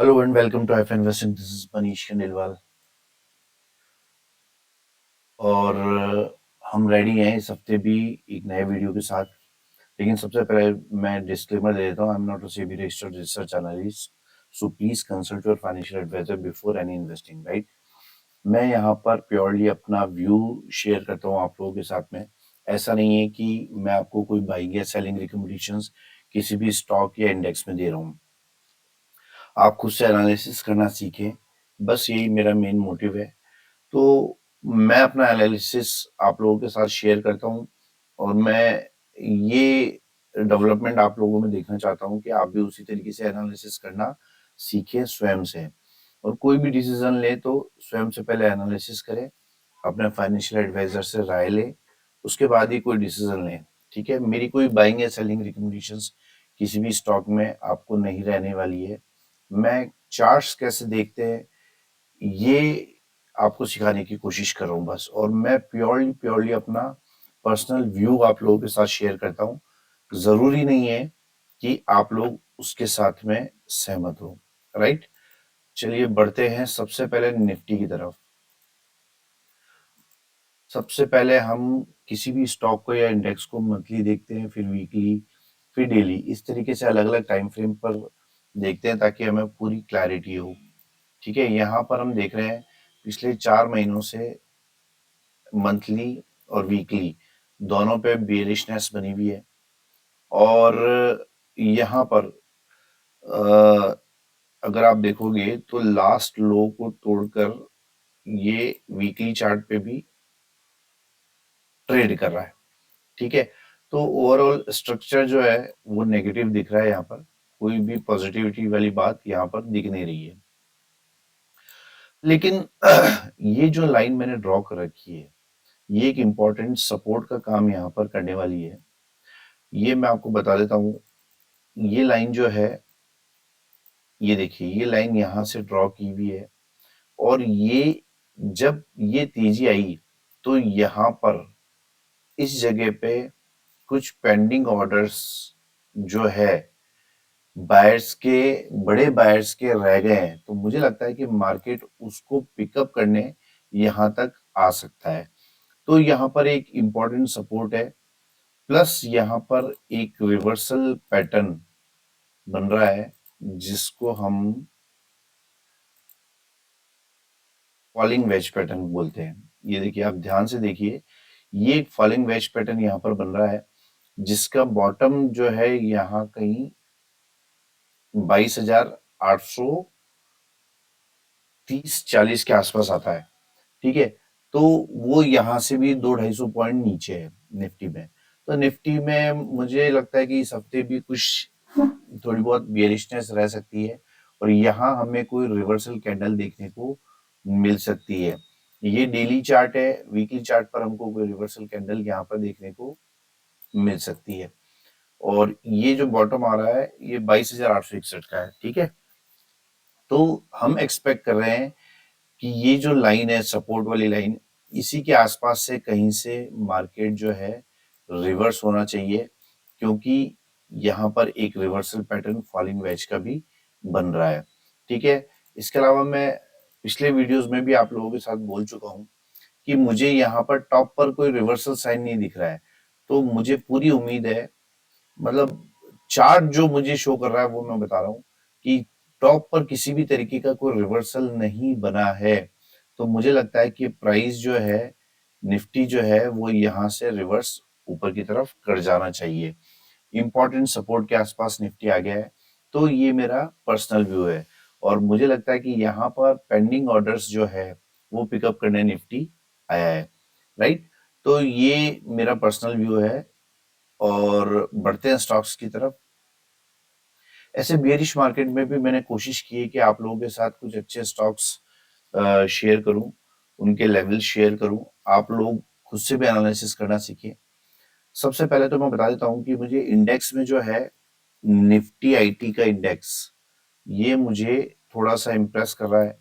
Hello and welcome to F investing. This is Manish Khandelwal और हम ready हैं इस हफ्ते भी एक नए वीडियो के साथ। लेकिन सबसे पहले मैं डिस्क्लेमर दे देता हूँ, I am not a SEBI registered research analyst, so please consult your financial advisor before any investing, right. मैं यहाँ पर प्योरली अपना व्यू शेयर करता हूँ आप लोगों के साथ में। ऐसा नहीं है कि मैं आपको कोई बाइंग या सेलिंग रिकमेंडेशंस किसी भी स्टॉक या इंडेक्स में दे रहा हूँ। आप खुद से एनालिसिस करना सीखें, बस यही मेरा मेन मोटिव है। तो मैं अपना एनालिसिस आप लोगों के साथ शेयर करता हूँ और मैं ये डेवलपमेंट आप लोगों में देखना चाहता हूँ कि आप भी उसी तरीके से एनालिसिस करना सीखें स्वयं से। और कोई भी डिसीजन ले तो स्वयं से पहले एनालिसिस करें, अपने फाइनेंशियल एडवाइजर से राय लें, उसके बाद ही कोई डिसीजन लें। ठीक है, मेरी कोई बाइंग या सेलिंग रिकमेंडेशंस किसी भी स्टॉक में आपको नहीं रहने वाली है। मैं चार्ट्स कैसे देखते हैं ये आपको सिखाने की कोशिश कर रहा हूँ बस, और मैं प्योरली प्योरली अपना पर्सनल व्यू आप लोगों के साथ शेयर करता हूँ। जरूरी नहीं है कि आप लोग उसके साथ में सहमत हो, राइट। चलिए बढ़ते हैं सबसे पहले निफ्टी की तरफ। सबसे पहले हम किसी भी स्टॉक को या इंडेक्स को मंथली देखते हैं, फिर वीकली, फिर डेली, इस तरीके से अलग अलग टाइम फ्रेम पर देखते हैं ताकि हमें पूरी क्लैरिटी हो। ठीक है, यहाँ पर हम देख रहे हैं पिछले 4 महीनों से मंथली और वीकली दोनों पे बेरिशनेस बनी हुई है। और यहाँ पर अगर आप देखोगे तो लास्ट लो को तोड़कर ये वीकली चार्ट पे भी ट्रेड कर रहा है। ठीक है, तो ओवरऑल स्ट्रक्चर जो है वो नेगेटिव दिख रहा है। यहाँ पर कोई भी पॉजिटिविटी वाली बात यहाँ पर दिख नहीं रही है। लेकिन ये जो लाइन मैंने ड्रॉ कर रखी है ये एक इम्पॉर्टेंट सपोर्ट का काम यहाँ पर करने वाली है। ये मैं आपको बता देता हूँ। ये लाइन जो है, ये देखिए, ये लाइन यहाँ से ड्रॉ की हुई है और ये जब ये तेजी आई तो यहाँ पर इस जगह पे कुछ पेंडिंग ऑर्डर्स जो है बायर्स के, बड़े बायर्स के रह गए हैं। तो मुझे लगता है कि मार्केट उसको पिकअप करने यहाँ तक आ सकता है। तो यहाँ पर एक इम्पॉर्टेंट सपोर्ट है, प्लस यहाँ पर एक रिवर्सल पैटर्न बन रहा है जिसको हम फॉलिंग वेज पैटर्न बोलते हैं। ये देखिए, आप ध्यान से देखिए, ये एक फॉलिंग वेज पैटर्न यहाँ पर बन रहा है जिसका बॉटम जो है यहाँ कहीं 22,830-40 के आसपास आता है। ठीक है, तो वो यहाँ से भी 200-250 नीचे है निफ्टी में। तो निफ्टी में मुझे लगता है कि इस हफ्ते भी कुछ थोड़ी बहुत बेयरिशनेस रह सकती है और यहाँ हमें कोई रिवर्सल कैंडल देखने को मिल सकती है। ये डेली चार्ट है, वीकली चार्ट पर हमको कोई रिवर्सल कैंडल यहाँ पर देखने को मिल सकती है। और ये जो बॉटम आ रहा है ये 22,861 का है। ठीक है, तो हम एक्सपेक्ट कर रहे हैं कि ये जो लाइन है, सपोर्ट वाली लाइन, इसी के आसपास से कहीं से मार्केट जो है रिवर्स होना चाहिए, क्योंकि यहाँ पर एक रिवर्सल पैटर्न फॉलिंग वेज का भी बन रहा है। ठीक है, इसके अलावा मैं पिछले वीडियोस में भी आप लोगों के साथ बोल चुका हूँ कि मुझे यहाँ पर टॉप पर कोई रिवर्सल साइन नहीं दिख रहा है। तो मुझे पूरी उम्मीद है, मतलब चार्ट जो मुझे शो कर रहा है वो मैं बता रहा हूँ कि टॉप पर किसी भी तरीके का कोई रिवर्सल नहीं बना है। तो मुझे लगता है कि प्राइस जो है, निफ्टी जो है, वो यहाँ से रिवर्स ऊपर की तरफ कर जाना चाहिए। इंपॉर्टेंट सपोर्ट के आसपास निफ्टी आ गया है। तो ये मेरा पर्सनल व्यू है और मुझे लगता है कि यहाँ पर पेंडिंग ऑर्डर्स जो है वो पिकअप करने निफ्टी आया है, राइट। तो ये मेरा पर्सनल व्यू है और बढ़ते हैं स्टॉक्स की तरफ। ऐसे बेयरिश मार्केट में भी मैंने कोशिश की है कि आप लोगों के साथ कुछ अच्छे स्टॉक्स शेयर करूं, उनके लेवल शेयर करूं, आप लोग खुद से भी एनालिसिस करना सीखें। सबसे पहले तो मैं बता देता हूं कि मुझे इंडेक्स में जो है निफ्टी आईटी का इंडेक्स, ये मुझे थोड़ा सा इम्प्रेस कर रहा है।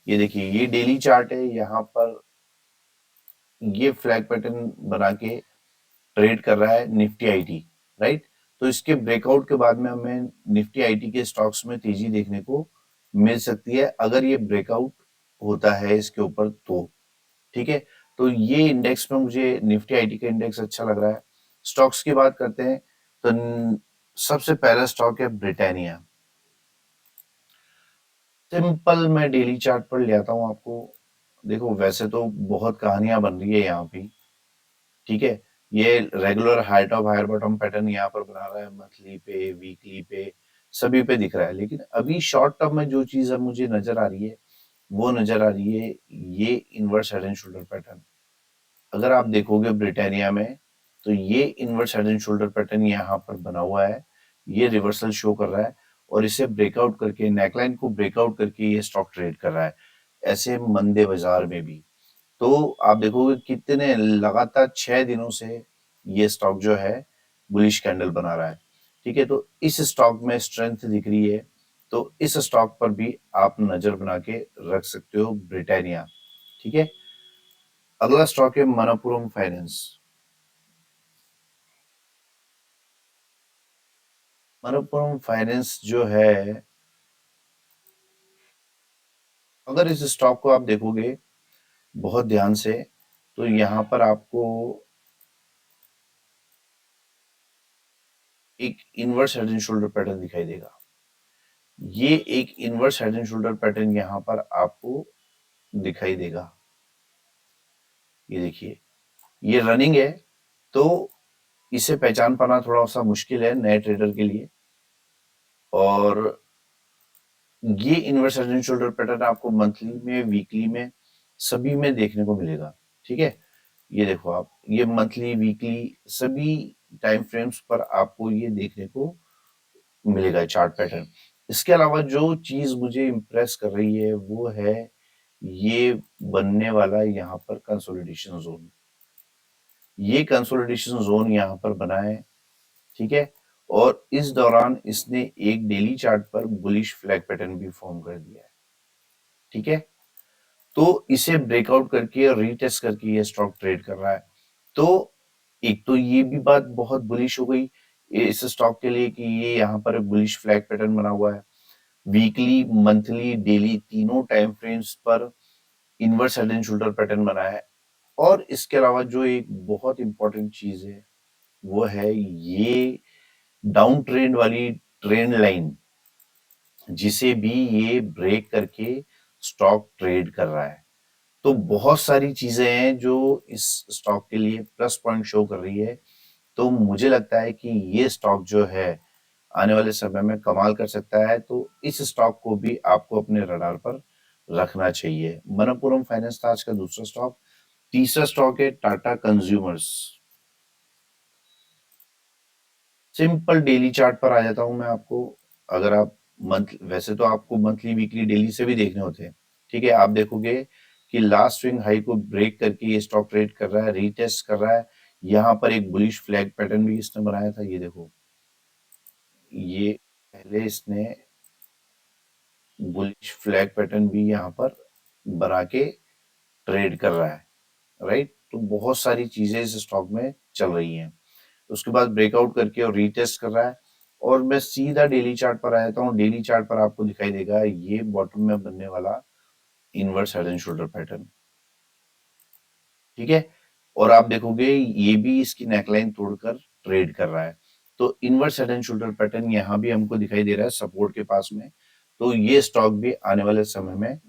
ये देखिए, ये डेली चार्ट है, यहाँ पर ये फ्लैग पैटर्न बना के ट्रेड कर रहा है निफ्टी आईटी, राइट। तो इसके ब्रेकआउट के बाद में हमें निफ्टी आईटी के स्टॉक्स में तेजी देखने को मिल सकती है अगर ये ब्रेकआउट होता है इसके ऊपर तो। ठीक है, तो ये इंडेक्स में मुझे निफ्टी आईटी का इंडेक्स अच्छा लग रहा है। स्टॉक्स की बात करते हैं तो सबसे पहला स्टॉक है ब्रिटानिया। सिंपल मैं डेली चार्ट पर ले आता हूँ आपको। देखो वैसे तो बहुत कहानियां बन रही है यहाँ पे, ठीक है। ये regular high top higher bottom pattern यहाँ पर बना रहा है, मंथली पे वीकली पे सभी पे दिख रहा है। लेकिन अभी शॉर्ट टर्म में जो चीज अब मुझे नजर आ रही है वो नजर आ रही है ये inverse head and shoulder pattern. अगर आप देखोगे ब्रिटानिया में तो ये inverse head and shoulder pattern यहाँ पर बना हुआ है, ये रिवर्सल शो कर रहा है और इसे ब्रेकआउट करके नेकलाइन को ब्रेकआउट करके ये स्टॉक ट्रेड कर रहा है ऐसे मंदे बाजार में भी। तो आप देखोगे कितने लगातार 6 दिनों से ये स्टॉक जो है बुलिश कैंडल बना रहा है। ठीक है, तो इस स्टॉक में स्ट्रेंथ दिख रही है, तो इस स्टॉक पर भी आप नजर बना के रख सकते हो ब्रिटानिया। ठीक है, अगला स्टॉक है मनप्पुरम फाइनेंस। मनप्पुरम फाइनेंस जो है, अगर इस स्टॉक को आप देखोगे बहुत ध्यान से तो यहाँ पर आपको एक inverse head and shoulder pattern दिखाई देगा। ये एक inverse head and shoulder pattern यहाँ पर आपको दिखाई देगा। ये देखिए ये रनिंग है, तो इसे पहचान पाना थोड़ा सा मुश्किल है नए ट्रेडर के लिए। और ये inverse head and shoulder pattern आपको मंथली में वीकली में सभी में देखने को मिलेगा। ठीक है, ये देखो आप, ये मंथली वीकली सभी टाइम फ्रेम्स पर आपको ये देखने को मिलेगा चार्ट पैटर्न। इसके अलावा जो चीज मुझे इम्प्रेस कर रही है वो है ये बनने वाला यहाँ पर कंसोलिडेशन जोन। ये कंसोलिडेशन जोन यहाँ पर बना है, ठीक है। और इस दौरान इसने एक डेली चार्ट पर बुलिश फ्लैग पैटर्न भी फॉर्म कर दिया है। ठीक है, तो इसे ब्रेकआउट करके और रीटेस्ट करके ये स्टॉक ट्रेड कर रहा है। तो एक तो ये भी बात बहुत बुलिश हो गई इस स्टॉक के लिए कि ये यहाँ पर बुलिश फ्लैग पैटर्न बना हुआ है। वीकली मंथली डेली तीनों टाइम फ्रेम्स पर inverse head and shoulder pattern बना है। और इसके अलावा जो एक बहुत इंपॉर्टेंट चीज है वो है ये डाउन ट्रेंड वाली ट्रेंड लाइन, जिसे भी ये ब्रेक करके स्टॉक ट्रेड कर रहा है। तो बहुत सारी चीजें हैं जो इस स्टॉक के लिए प्लस पॉइंट शो कर रही है। तो मुझे लगता है कि ये स्टॉक जो है आने वाले समय में कमाल कर सकता है। तो इस स्टॉक को भी आपको अपने रडार पर रखना चाहिए। मनप्पुरम फाइनेंस था आज का दूसरा स्टॉक। तीसरा स्टॉक है Tata consumers. Simple daily chart पर आ जाता हूं मैं आपको। अगर आप मंथ, वैसे तो आपको मंथली वीकली डेली से भी देखने होते हैं, ठीक है। आप देखोगे कि लास्ट स्विंग हाई को ब्रेक करके ये स्टॉक ट्रेड कर रहा है, रीटेस्ट कर रहा है। यहाँ पर एक बुलिश फ्लैग पैटर्न भी इसने बनाया था, ये देखो, ये पहले इसने बुलिश फ्लैग पैटर्न भी यहाँ पर बना के ट्रेड कर रहा है, राइट। तो बहुत सारी चीजें इस स्टॉक में चल रही हैं। उसके बाद ब्रेकआउट करके और रीटेस्ट कर रहा है। और मैं सीधा डेली चार्ट पर आ जाता हूँ। डेली चार्ट पर आपको दिखाई देगा ये बॉटम में बनने वाला inverse head and shoulder pattern, ठीक है। और आप देखोगे ये भी इसकी नेकलाइन तोड़कर ट्रेड कर रहा है। तो inverse head and shoulder pattern यहाँ भी हमको दिखाई दे रहा है सपोर्ट के पास में। तो ये स्टॉक भी आने वाले समय में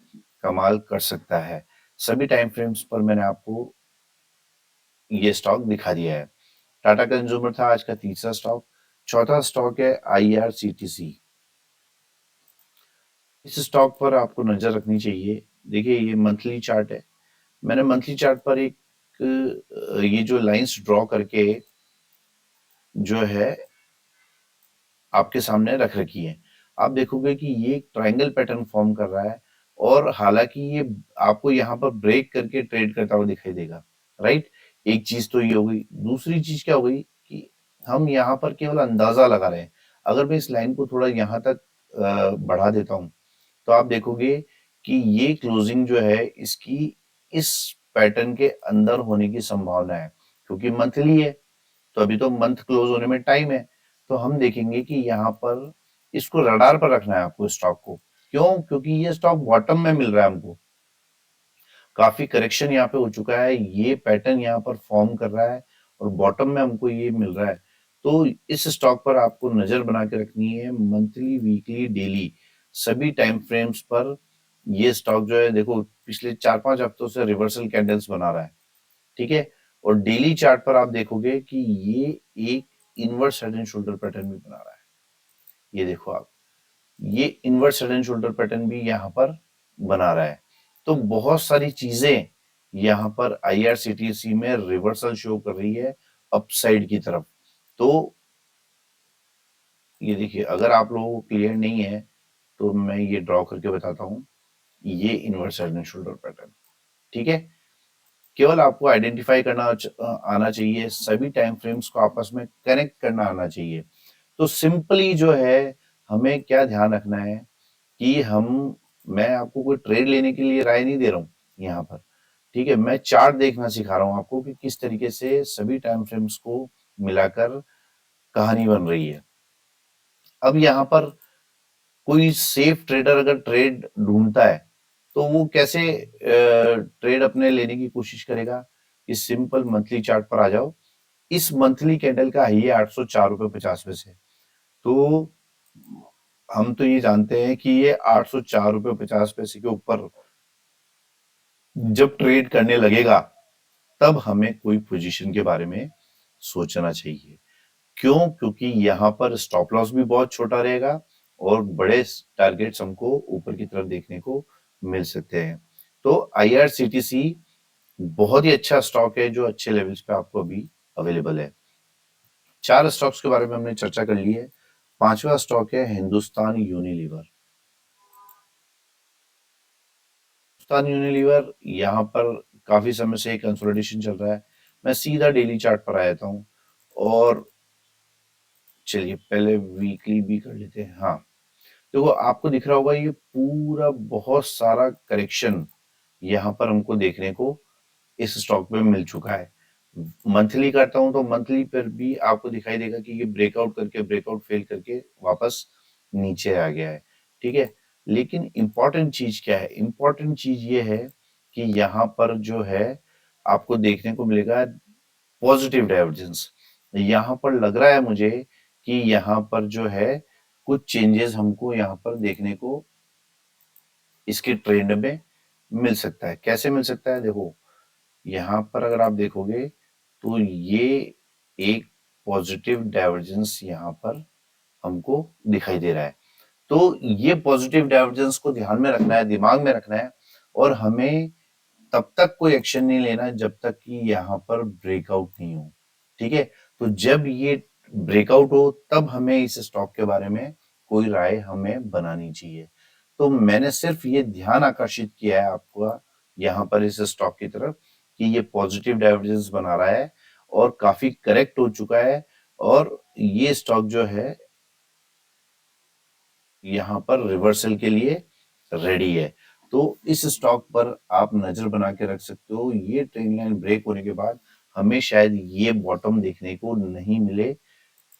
कमाल कर सकता है। सभी टाइम फ्रेम्स पर मैंने आपको ये स्टॉक दिखा दिया है। टाटा कंज्यूमर था आज का तीसरा स्टॉक। चौथा स्टॉक है आईआरसीटीसी। इस स्टॉक पर आपको नजर रखनी चाहिए। देखिए ये मंथली चार्ट है। मैंने मंथली चार्ट पर एक ये जो लाइंस ड्रॉ करके जो है आपके सामने रख रखी है। आप देखोगे कि ये एक ट्रायंगल पैटर्न फॉर्म कर रहा है। और हालांकि ये आपको यहाँ पर ब्रेक करके ट्रेड करता हुआ दिखाई देगा, राइट। एक चीज तो ये हो गई। दूसरी चीज क्या हो गई कि हम यहाँ पर केवल अंदाजा लगा रहे हैं। अगर मैं इस लाइन को थोड़ा यहाँ तक बढ़ा देता हूँ तो आप देखोगे कि ये क्लोजिंग जो है इसकी इस पैटर्न के अंदर होने की संभावना है, क्योंकि मंथली है तो अभी तो मंथ क्लोज होने में टाइम है। तो हम देखेंगे कि यहाँ पर इसको रडार पर रखना है आपको स्टॉक को, क्यों? क्योंकि ये स्टॉक बॉटम में मिल रहा है हमको। काफी करेक्शन यहाँ पे हो चुका है, ये पैटर्न यहाँ पर फॉर्म कर रहा है और बॉटम में हमको ये मिल रहा है। तो इस स्टॉक पर आपको नजर बना के रखनी है, मंथली, वीकली, डेली, सभी टाइम फ्रेम्स पर। ये स्टॉक जो है देखो पिछले 4-5 हफ्तों से रिवर्सल कैंडल्स बना रहा है, ठीक है। और डेली चार्ट पर आप देखोगे कि ये एक inverse head and shoulder pattern भी बना रहा है। ये देखो आप, ये inverse head and shoulder pattern भी यहाँ पर बना रहा है। तो बहुत सारी चीजें यहाँ पर आईआरसीटीसी में रिवर्सल शो कर रही है अपसाइड की तरफ। तो ये देखिए, अगर आप लोगों को क्लियर नहीं है तो मैं ये ड्रॉ करके बताता हूँ। ये inverse head and shoulder pattern, ठीक है। केवल आपको आइडेंटिफाई करना आना चाहिए, सभी टाइम फ्रेम्स को आपस में कनेक्ट करना आना चाहिए। तो सिंपली जो है, हमें क्या ध्यान रखना है कि मैं आपको कोई ट्रेड लेने के लिए राय नहीं दे रहा हूँ यहाँ पर, ठीक है। मैं चार्ट देखना सिखा रहा हूँ आपको कि किस तरीके से सभी टाइम फ्रेम्स को मिलाकर कहानी बन रही है। अब यहाँ पर कोई सेफ ट्रेडर अगर ट्रेड ढूंढता है तो वो कैसे ट्रेड अपने लेने की कोशिश करेगा? इस सिंपल मंथली चार्ट पर आ जाओ। इस मंथली कैंडल का हाई है 804.50 रुपए। तो हम तो ये जानते हैं कि ये 804.50 के ऊपर जब ट्रेड करने लगेगा तब हमें कोई पोजीशन के बारे में सोचना चाहिए। क्यों? क्योंकि यहाँ पर स्टॉप लॉस भी बहुत छोटा रहेगा और बड़े टारगेट्स हमको ऊपर की तरफ देखने को मिल सकते हैं। तो आईआरसीटीसी बहुत ही अच्छा स्टॉक है जो अच्छे लेवल्स पे आपको अभी अवेलेबल है। 4 स्टॉक्स के बारे में हमने चर्चा कर ली है। 5वां स्टॉक है हिंदुस्तान यूनिलीवर। हिंदुस्तान यूनिलीवर यहाँ पर काफी समय से कंसोलिडेशन चल रहा है। मैं सीधा डेली चार्ट पर आ जाता हूँ और चलिए पहले वीकली भी कर लेते हैं। हाँ, देखो आपको दिख रहा होगा ये पूरा बहुत सारा करेक्शन यहाँ पर हमको देखने को इस स्टॉक में मिल चुका है। मंथली करता हूं तो मंथली पर भी आपको दिखाई देगा कि ये ब्रेकआउट फेल करके वापस नीचे आ गया है, ठीक है। लेकिन इंपॉर्टेंट चीज क्या है? इंपॉर्टेंट चीज ये है कि यहाँ पर जो है आपको देखने को मिलेगा पॉजिटिव डाइवर्जेंस। यहाँ पर लग रहा है मुझे कि यहाँ पर जो है कुछ चेंजेस हमको यहाँ पर देखने को इसके ट्रेंड में मिल सकता है। कैसे मिल सकता है? देखो यहाँ पर अगर आप देखोगे तो ये एक पॉजिटिव डाइवर्जेंस यहाँ पर हमको दिखाई दे रहा है। तो ये पॉजिटिव डाइवर्जेंस को ध्यान में रखना है, दिमाग में रखना है और हमें तब तक कोई एक्शन नहीं लेना जब तक कि यहाँ पर ब्रेकआउट नहीं हो, ठीक है। तो जब ये ब्रेकआउट हो तब हमें इस स्टॉक के बारे में कोई राय हमें बनानी चाहिए। तो मैंने सिर्फ ये ध्यान आकर्षित किया है आपका यहाँ पर इस स्टॉक की तरफ कि ये पॉजिटिव डाइवर्जेंस बना रहा है और काफी करेक्ट हो चुका है और ये स्टॉक जो है यहाँ पर रिवर्सल के लिए रेडी है। तो इस स्टॉक पर आप नजर बना के रख सकते हो। ये ट्रेंड लाइन ब्रेक होने के बाद हमें शायद ये बॉटम देखने को नहीं मिले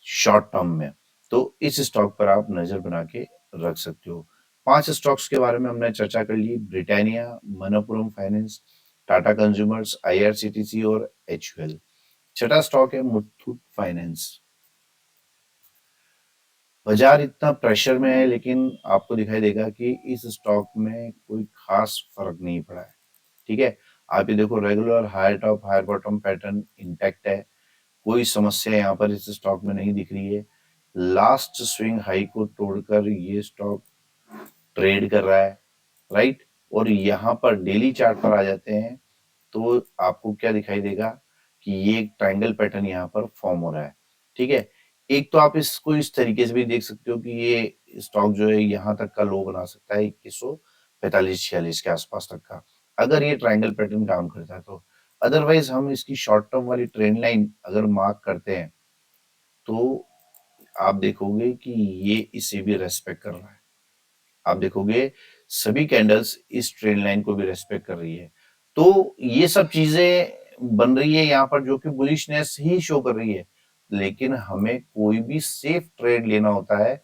शॉर्ट टर्म में। तो इस स्टॉक पर आप नजर बना के रख सकते हो। 5 स्टॉक्स के बारे में हमने चर्चा कर ली, Britannia, Manappuram finance, Tata consumers, IRCTC और एचयूएल। छठा स्टॉक है मुथूट फाइनेंस। बाजार इतना प्रेशर में है लेकिन आपको दिखाई देगा कि इस स्टॉक में कोई खास फर्क नहीं पड़ा है, ठीक है। आप ये देखो regular higher top higher bottom pattern intact है, कोई समस्या यहाँ पर इस स्टॉक में नहीं दिख रही है। लास्ट स्विंग हाई को तोड़कर ये स्टॉक ट्रेड कर रहा है, राइट। और यहाँ पर डेली चार्ट पर आ जाते हैं तो आपको क्या दिखाई देगा कि ये एक ट्रायंगल पैटर्न यहाँ पर फॉर्म हो रहा है, ठीक है। एक तो आप इसको इस तरीके से भी देख सकते हो कि ये स्टॉक जो है यहाँ तक का लो बना सकता है 2145-46 के आसपास तक का, अगर ये ट्रायंगल पैटर्न काम करता है तो। अदरवाइज हम इसकी शॉर्ट टर्म वाली ट्रेंड लाइन अगर मार्क करते हैं तो आप देखोगे कि ये इसे भी रेस्पेक्ट कर रहा है। आप देखोगे सभी कैंडल्स इस ट्रेंड लाइन को भी रेस्पेक्ट कर रही है। तो ये सब चीजें बन रही है यहाँ पर जो कि बुलिशनेस ही शो कर रही है। लेकिन हमें कोई भी सेफ ट्रेड लेना होता है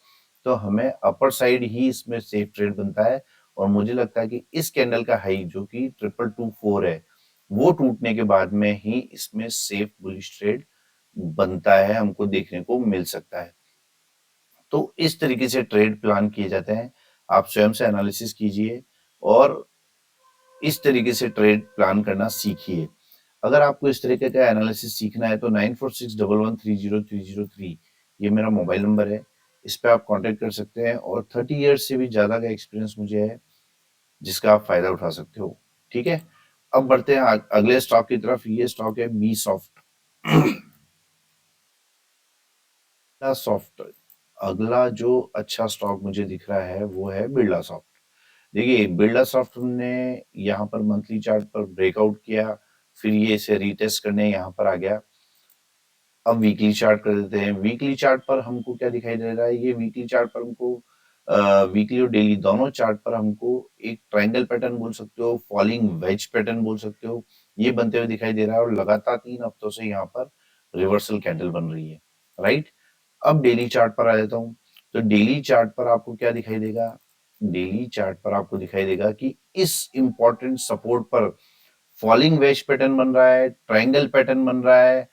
तो हमें अपर साइड ही इसमें सेफ ट्रेड बनता है। और मुझे लगता है कि इस कैंडल का हाई जो कि 2224 है, वो टूटने के बाद में ही इसमें सेफ बुलिश ट्रेड बनता है, हमको देखने को मिल सकता है। तो इस तरीके से ट्रेड प्लान किए जाते हैं। आप स्वयं से एनालिसिस कीजिए और इस तरीके से ट्रेड प्लान करना सीखिए। अगर आपको इस तरीके का एनालिसिस सीखना है तो 9461130303 ये मेरा मोबाइल नंबर है। इस पे आप कांटेक्ट कर सकते हैं और 30 इयर्स से भी ज्यादा का एक्सपीरियंस मुझे है, जिसका आप फायदा उठा सकते हो। ठीक है, अब बढ़ते हैं अगले स्टॉक की तरफ। ये स्टॉक है बी सॉफ्ट। सॉफ्ट अगला जो अच्छा स्टॉक मुझे दिख रहा है वो है बिरला सॉफ्ट। देखिए बिरला सॉफ्ट ने यहाँ पर मंथली चार्ट पर ब्रेकआउट किया, फिर ये इसे रीटेस्ट करने यहाँ पर आ गया। अब वीकली चार्ट कर देते हैं। वीकली चार्ट पर हमको क्या दिखाई दे रहा है, ये वीकली चार्ट पर हमको वीकली और डेली दोनों चार्ट पर हमको एक ट्रायंगल पैटर्न बोल सकते हो, फॉलिंग वेज पैटर्न बोल सकते हो, ये बनते हुए दिखाई दे रहा है। और लगातार 3 हफ्तों से यहाँ पर रिवर्सल कैंडल बन रही है, राइट। अब डेली चार्ट पर आ जाता हूँ। तो डेली चार्ट पर आपको क्या दिखाई देगा, डेली चार्ट पर आपको दिखाई देगा कि इस इंपॉर्टेंट सपोर्ट पर फॉलिंग वेज पैटर्न बन रहा है, ट्रायंगल पैटर्न बन रहा है,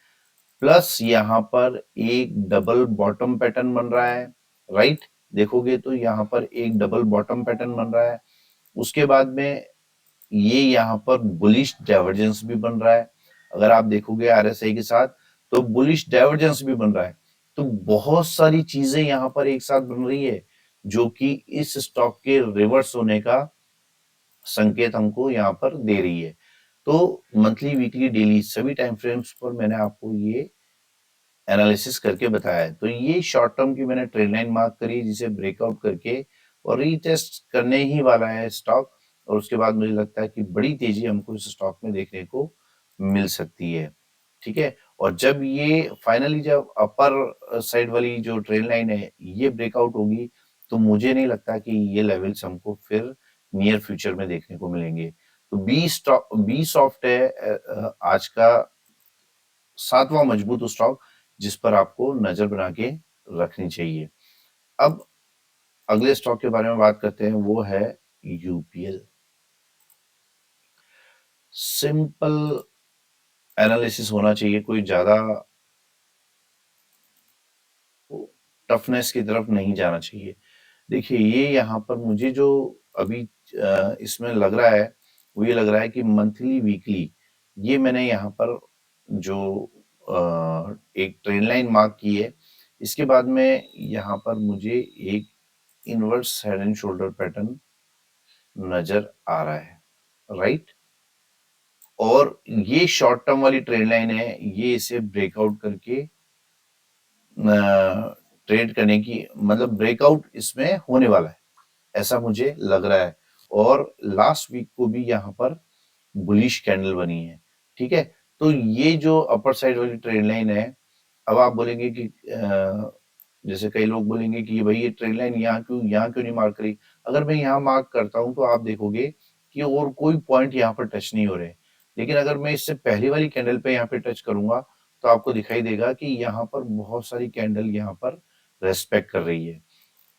प्लस यहाँ पर एक डबल बॉटम पैटर्न बन रहा है, राइट। देखोगे तो यहाँ पर एक डबल बॉटम पैटर्न बन रहा है। उसके बाद में ये यहाँ पर बुलिश डाइवर्जेंस भी बन रहा है। अगर आप देखोगे आरएसआई के साथ तो बुलिश डाइवर्जेंस भी बन रहा है। तो बहुत सारी चीजें यहाँ पर एक साथ बन रही है जो कि इस स्टॉक के रिवर्स होने का संकेत हमको यहाँ पर दे रही है। तो मंथली, वीकली, डेली सभी टाइम फ्रेम्स पर मैंने आपको ये एनालिसिस करके बताया है। तो ये शॉर्ट टर्म की मैंने ट्रेड लाइन मार्क करी जिसे ब्रेकआउट करके और रीटेस्ट करने ही वाला है स्टॉक। और उसके बाद मुझे लगता है कि बड़ी तेजी हमको इस स्टॉक में देखने को मिल सकती है। ठीक है, और जब ये फाइनली जब अपर साइड वाली जो ट्रेड लाइन है ये ब्रेकआउट होगी तो मुझे नहीं लगता कि ये लेवल्स हमको फिर नियर फ्यूचर में देखने को मिलेंगे। तो बी सॉफ्ट है आज का 7वां मजबूत स्टॉक जिस पर आपको नजर बना के रखनी चाहिए। अब अगले स्टॉक के बारे में बात करते हैं, वो है यूपीएल। सिंपल एनालिसिस होना चाहिए, कोई ज्यादा टफनेस की तरफ नहीं जाना चाहिए। देखिए ये यहाँ पर मुझे जो अभी इसमें लग रहा है वो ये लग रहा है कि मंथली, वीकली ये मैंने यहाँ पर जो एक ट्रेंड लाइन मार्क की है, इसके बाद में यहाँ पर मुझे एक inverse head and shoulder pattern नजर आ रहा है, राइट। और ये शॉर्ट टर्म वाली ट्रेंड लाइन है, ये इसे ब्रेकआउट करके ट्रेड करने की मतलब ब्रेकआउट इसमें होने वाला है, ऐसा मुझे लग रहा है। और लास्ट वीक को भी यहाँ पर बुलिश कैंडल बनी है। ठीक है, तो ये जो अपर साइड वाली ट्रेंड लाइन है, अब आप बोलेंगे कि जैसे कई लोग बोलेंगे कि भाई ये ट्रेंड लाइन यहाँ क्यों नहीं मार्क करी। अगर मैं यहाँ मार्क करता हूं तो आप देखोगे कि और कोई पॉइंट यहाँ पर टच नहीं हो रहे। लेकिन अगर मैं इससे पहली वाली कैंडल पे यहाँ पे टच करूंगा तो आपको दिखाई देगा कि यहाँ पर बहुत सारी कैंडल यहाँ पर रेस्पेक्ट कर रही है।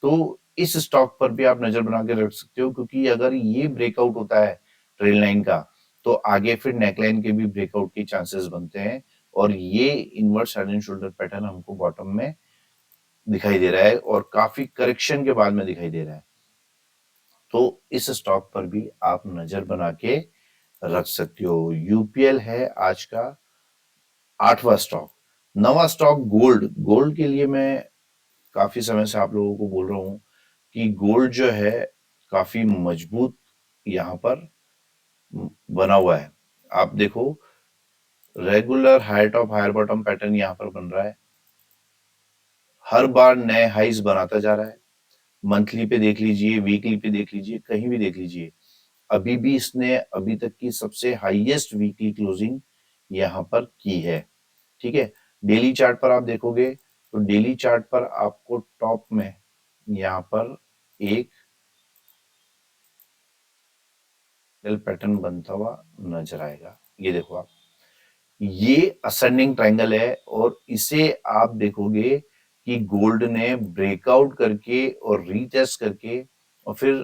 तो इस स्टॉक पर भी आप नजर बना के रख सकते हो, क्योंकि अगर ये ब्रेकआउट होता है ट्रेल लाइन का तो आगे फिर नेकलाइन के भी ब्रेकआउट के चांसेस बनते हैं। और ये inverse head and shoulder pattern हमको बॉटम में दिखाई दे रहा है और काफी करेक्शन के बाद में दिखाई दे रहा है। तो इस स्टॉक पर भी आप नजर बना के रख सकते हो। यूपीएल है आज का 8वां स्टॉक। 9वां स्टॉक गोल्ड। गोल्ड के लिए मैं काफी समय से आप लोगों को बोल रहा हूं कि गोल्ड जो है काफी मजबूत यहाँ पर बना हुआ है। आप देखो regular high top higher bottom pattern यहाँ पर बन रहा है, हर बार नए हाइज बनाता जा रहा है। मंथली पे देख लीजिए, वीकली पे देख लीजिए, कहीं भी देख लीजिए, अभी भी इसने अभी तक की सबसे हाईएस्ट वीकली क्लोजिंग यहाँ पर की है। ठीक है, डेली चार्ट पर आप देखोगे तो डेली चार्ट पर आपको टॉप में यहाँ पर एक पैटर्न बनता हुआ नजर आएगा। ये देखो आप, ये असेंडिंग ट्रायंगल है और इसे आप देखोगे कि गोल्ड ने ब्रेकआउट करके और रीटेस्ट करके और फिर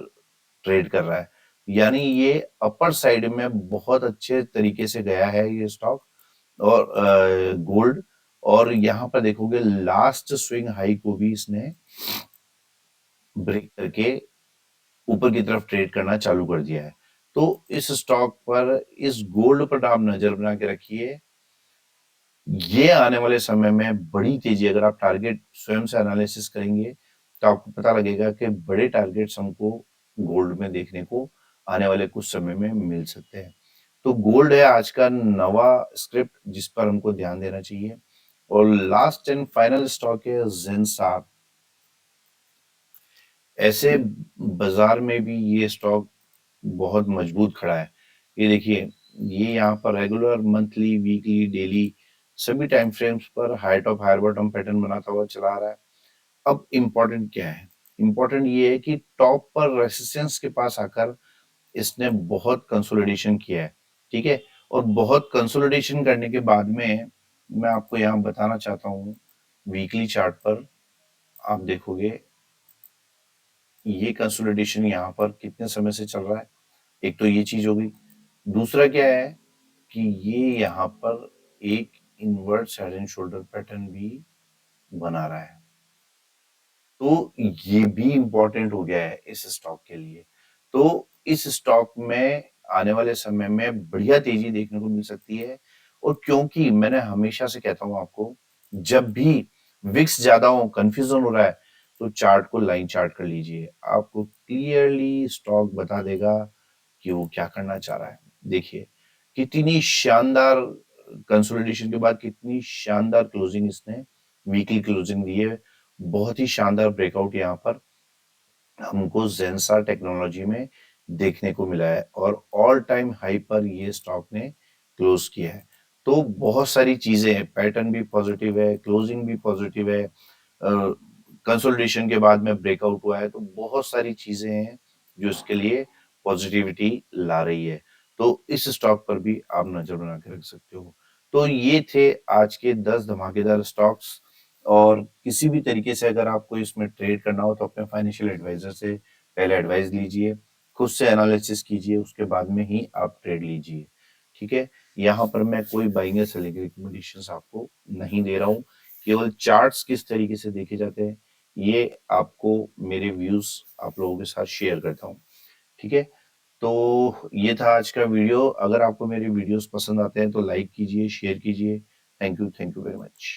ट्रेड कर रहा है। यानी ये अपर साइड में बहुत अच्छे तरीके से गया है ये स्टॉक और गोल्ड, और यहाँ पर देखोगे लास्ट स्विंग हाई को भी इसने ब्रेक करके ऊपर की तरफ ट्रेड करना चालू कर दिया है। तो इस स्टॉक पर, इस गोल्ड पर आप नजर बना के रखिए। ये आने वाले समय में बड़ी तेजी, अगर आप टारगेट स्वयं से एनालिसिस करेंगे तो आपको पता लगेगा कि बड़े टारगेट्स हमको गोल्ड में देखने को आने वाले कुछ समय में मिल सकते हैं। तो गोल्ड है आज का नवा स्क्रिप्ट जिस पर हमको ध्यान देना चाहिए। और लास्ट एंड फाइनल स्टॉक है जेनसार। ऐसे बाजार में भी ये स्टॉक बहुत मजबूत खड़ा है। ये देखिए, ये यहाँ पर रेगुलर मंथली, वीकली, डेली सभी टाइम फ्रेम्स पर high top higher bottom pattern बनाता हुआ चला आ रहा है। अब इम्पोर्टेंट क्या है? इम्पोर्टेंट ये है कि टॉप पर रेसिस्टेंस के पास आकर इसने बहुत कंसोलिडेशन किया है, ठीक है। और बहुत कंसोलिडेशन करने के बाद में मैं आपको यहाँ बताना चाहता हूँ, वीकली चार्ट पर आप देखोगे ये कंसोलिडेशन यहाँ पर कितने समय से चल रहा है। एक तो ये चीज हो गई। दूसरा क्या है कि ये यहाँ पर एक invert head and shoulder pattern भी बना रहा है। तो ये भी इंपॉर्टेंट हो गया है इस स्टॉक के लिए। तो इस स्टॉक में आने वाले समय में बढ़िया तेजी देखने को मिल सकती है। और क्योंकि मैंने हमेशा से कहता हूं आपको, जब भी विक्स ज्यादा हो, कंफ्यूजन हो रहा है, तो चार्ट को लाइन चार्ट कर लीजिए। आपको क्लियरली स्टॉक बता देगा कि वो क्या करना चाह रहा है। देखिए कितनी शानदार कंसोलिडेशन के बाद कितनी शानदार क्लोजिंग इसने वीकली क्लोजिंग दी है। बहुत ही शानदार ब्रेकआउट यहाँ पर हमको जेंसार टेक्नोलॉजी में देखने को मिला है और ऑल टाइम हाई पर ये स्टॉक ने क्लोज किया है। तो बहुत सारी चीजें हैं, पैटर्न भी पॉजिटिव है, क्लोजिंग भी पॉजिटिव है, कंसोलिडेशन के बाद में ब्रेकआउट हुआ है। तो बहुत सारी चीजें हैं जो इसके लिए पॉजिटिविटी ला रही है। तो इस स्टॉक पर भी आप नजर बना के रख सकते हो। तो ये थे आज के 10 धमाकेदार स्टॉक्स। और किसी भी तरीके से अगर आपको इसमें ट्रेड करना हो तो अपने फाइनेंशियल एडवाइजर से पहले एडवाइस लीजिए, खुद से एनालिसिस कीजिए, उसके बाद में ही आप ट्रेड लीजिए, ठीक है। यहाँ पर मैं कोई बाइंग या सेलिंग की रिकमेंडेशंस आपको नहीं दे रहा हूँ। केवल चार्ट्स किस तरीके से देखे जाते हैं ये आपको मेरे व्यूज आप लोगों के साथ शेयर करता हूँ, ठीक है। तो ये था आज का वीडियो। अगर आपको मेरे वीडियोस पसंद आते हैं तो लाइक कीजिए, शेयर कीजिए। Thank you very much.